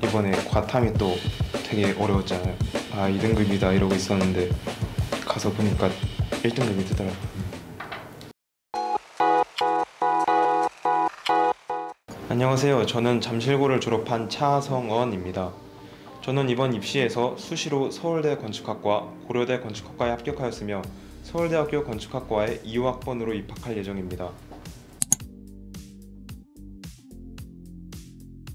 이번에 과탐이 또 되게 어려웠잖아요. 아 2등급이다 이러고 있었는데 가서 보니까 1등급이 뜨더라고요. 안녕하세요. 저는 잠실고를 졸업한 차성언입니다. 저는 이번 입시에서 수시로 서울대 건축학과, 고려대 건축학과에 합격하였으며 서울대학교 건축학과에 2호학번으로 입학할 예정입니다.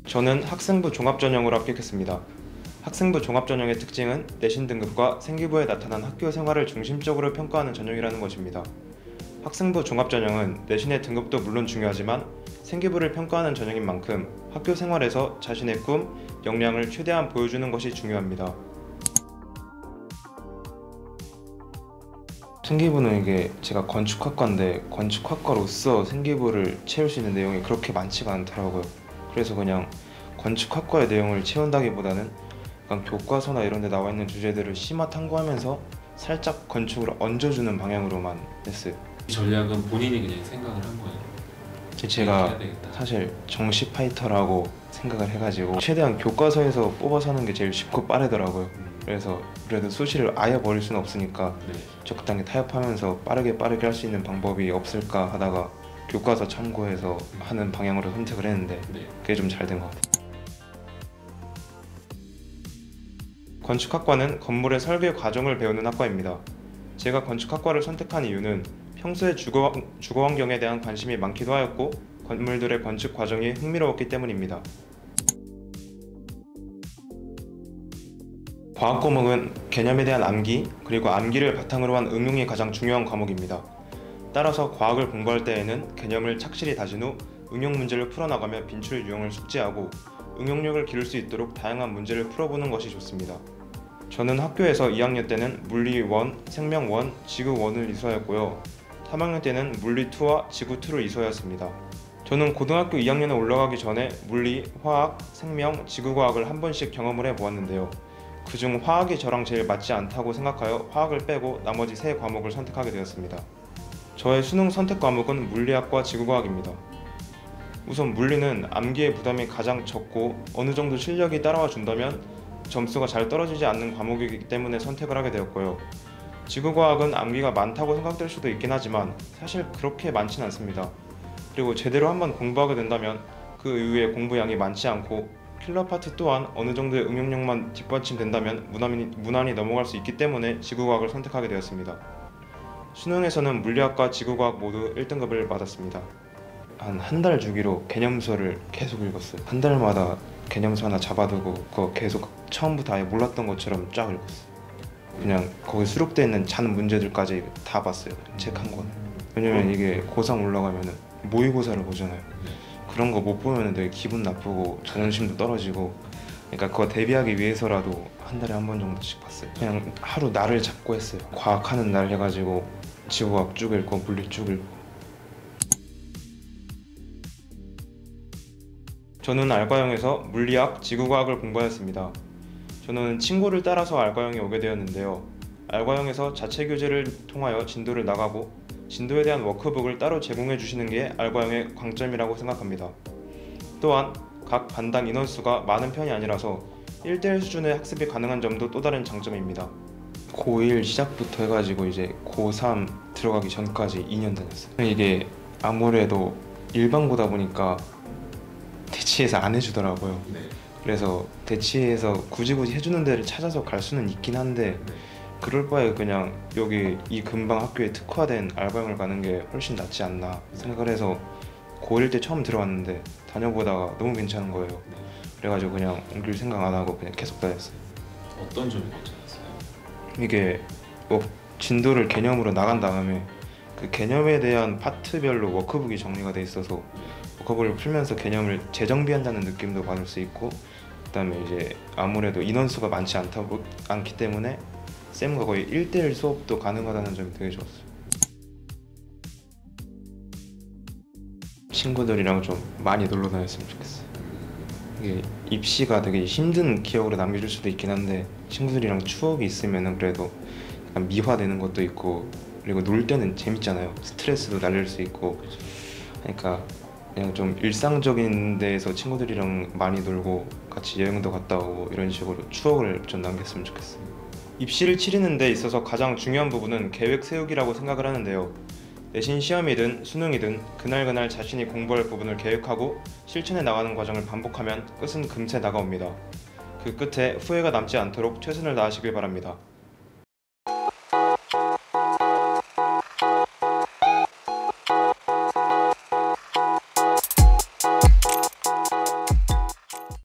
저는 학생부 종합전형으로 합격했습니다. 학생부 종합전형의 특징은 내신 등급과 생기부에 나타난 학교 생활을 중심적으로 평가하는 전형이라는 것입니다. 학생부 종합전형은 내신의 등급도 물론 중요하지만 생기부를 평가하는 전형인 만큼 학교 생활에서 자신의 꿈, 역량을 최대한 보여주는 것이 중요합니다. 생기부는 이게 제가 건축학과인데 건축학과로서 생기부를 채울 수 있는 내용이 그렇게 많지가 않더라고요. 그래서 그냥 건축학과의 내용을 채운다기보다는 약간 교과서나 이런 데 나와 있는 주제들을 심화 탐구하면서 살짝 건축을 얹어주는 방향으로만 했어요. 이 전략은 본인이 그냥 생각을 한 거예요? 제가 사실 정시 파이터라고 생각을 해가지고 최대한 교과서에서 뽑아서 하는 게 제일 쉽고 빠르더라고요. 그래서 그래도 수시를 아예 버릴 수는 없으니까 적당히 타협하면서 빠르게 할 수 있는 방법이 없을까 하다가 교과서 참고해서 하는 방향으로 선택을 했는데 그게 좀 잘 된 것 같아요. 건축학과는 건물의 설계 과정을 배우는 학과입니다. 제가 건축학과를 선택한 이유는 평소에 주거 환경에 대한 관심이 많기도 하였고 건물들의 건축 과정이 흥미로웠기 때문입니다. 과학 과목은 개념에 대한 암기, 그리고 암기를 바탕으로 한 응용이 가장 중요한 과목입니다. 따라서 과학을 공부할 때에는 개념을 착실히 다진 후 응용 문제를 풀어나가며 빈출 유형을 숙지하고 응용력을 기를 수 있도록 다양한 문제를 풀어보는 것이 좋습니다. 저는 학교에서 2학년 때는 물리 1, 생명 1, 지구 1을 이수하였고요. 3학년 때는 물리 2와 지구 2를 이수하였습니다. 저는 고등학교 2학년에 올라가기 전에 물리, 화학, 생명, 지구과학을 한 번씩 경험을 해보았는데요. 그중 화학이 저랑 제일 맞지 않다고 생각하여 화학을 빼고 나머지 3과목을 선택하게 되었습니다. 저의 수능 선택 과목은 물리학과 지구과학입니다. 우선 물리는 암기의 부담이 가장 적고 어느 정도 실력이 따라와 준다면 점수가 잘 떨어지지 않는 과목이기 때문에 선택을 하게 되었고요. 지구과학은 암기가 많다고 생각될 수도 있긴 하지만 사실 그렇게 많진 않습니다. 그리고 제대로 한번 공부하게 된다면 그 이후에 공부량이 많지 않고 킬러 파트 또한 어느 정도의 응용력만 뒷받침된다면 무난히 넘어갈 수 있기 때문에 지구과학을 선택하게 되었습니다. 수능에서는 물리학과 지구과학 모두 1등급을 받았습니다. 한 달 주기로 개념서를 계속 읽었어요. 한 달마다 개념서 하나 잡아두고 그거 계속 처음부터 아예 몰랐던 것처럼 쫙 읽었어요. 그냥 거기 수록되어 있는 잔 문제들까지 다 봤어요. 책 한 권을. 왜냐면 이게 고3 올라가면 모의고사를 보잖아요. 그런 거 못 보면 되게 기분 나쁘고 자존심도 떨어지고, 그러니까 그거 대비하기 위해서라도 한 달에 한 번 정도씩 봤어요. 그냥 하루 날을 잡고 했어요. 과학하는 날 해가지고 지구과학 쭉 읽고 물리 쭉 읽고. 저는 알과형에서 물리학, 지구과학을 공부하였습니다. 저는 친구를 따라서 알과형에 오게 되었는데요. 알과형에서 자체 교재를 통하여 진도를 나가고 진도에 대한 워크북을 따로 제공해 주시는 게 알과형의 강점이라고 생각합니다. 또한 각 반당 인원수가 많은 편이 아니라서 1대1 수준의 학습이 가능한 점도 또 다른 장점입니다. 고1 시작부터 해가지고 이제 고3 들어가기 전까지 2년 다녔어요. 이게 아무래도 일반고다 보니까 대치해서 안 해주더라고요. 그래서 대치해서 굳이 해주는 데를 찾아서 갈 수는 있긴 한데 그럴 바에 그냥 여기 이 근방 학교에 특화된 알바형을 가는 게 훨씬 낫지 않나 생각을 해서 고1 때 처음 들어왔는데 다녀보다가 너무 괜찮은 거예요. 그래가지고 그냥 옮길 생각 안 하고 그냥 계속 다녔어요. 어떤 점이 괜찮았어요? 이게 진도를 개념으로 나간 다음에 그 개념에 대한 파트별로 워크북이 정리가 돼 있어서 워크북을 풀면서 개념을 재정비한다는 느낌도 받을 수 있고, 그다음에 이제 아무래도 인원수가 많지 않기 때문에 쌤과 거의 1대1 수업도 가능하다는 점이 되게 좋았어요. 친구들이랑 좀 많이 놀러 다녔으면 좋겠어요. 이게 입시가 되게 힘든 기억으로 남겨줄 수도 있긴 한데 친구들이랑 추억이 있으면 그래도 약간 미화되는 것도 있고, 그리고 놀 때는 재밌잖아요. 스트레스도 날릴 수 있고. 그러니까 그냥 좀 일상적인 데에서 친구들이랑 많이 놀고 같이 여행도 갔다 오고 이런 식으로 추억을 좀 남겼으면 좋겠어요. 입시를 치르는 데 있어서 가장 중요한 부분은 계획 세우기라고 생각을 하는데요. 내신 시험이든 수능이든 그날그날 자신이 공부할 부분을 계획하고 실천해 나가는 과정을 반복하면 끝은 금세 다가옵니다. 그 끝에 후회가 남지 않도록 최선을 다하시길 바랍니다.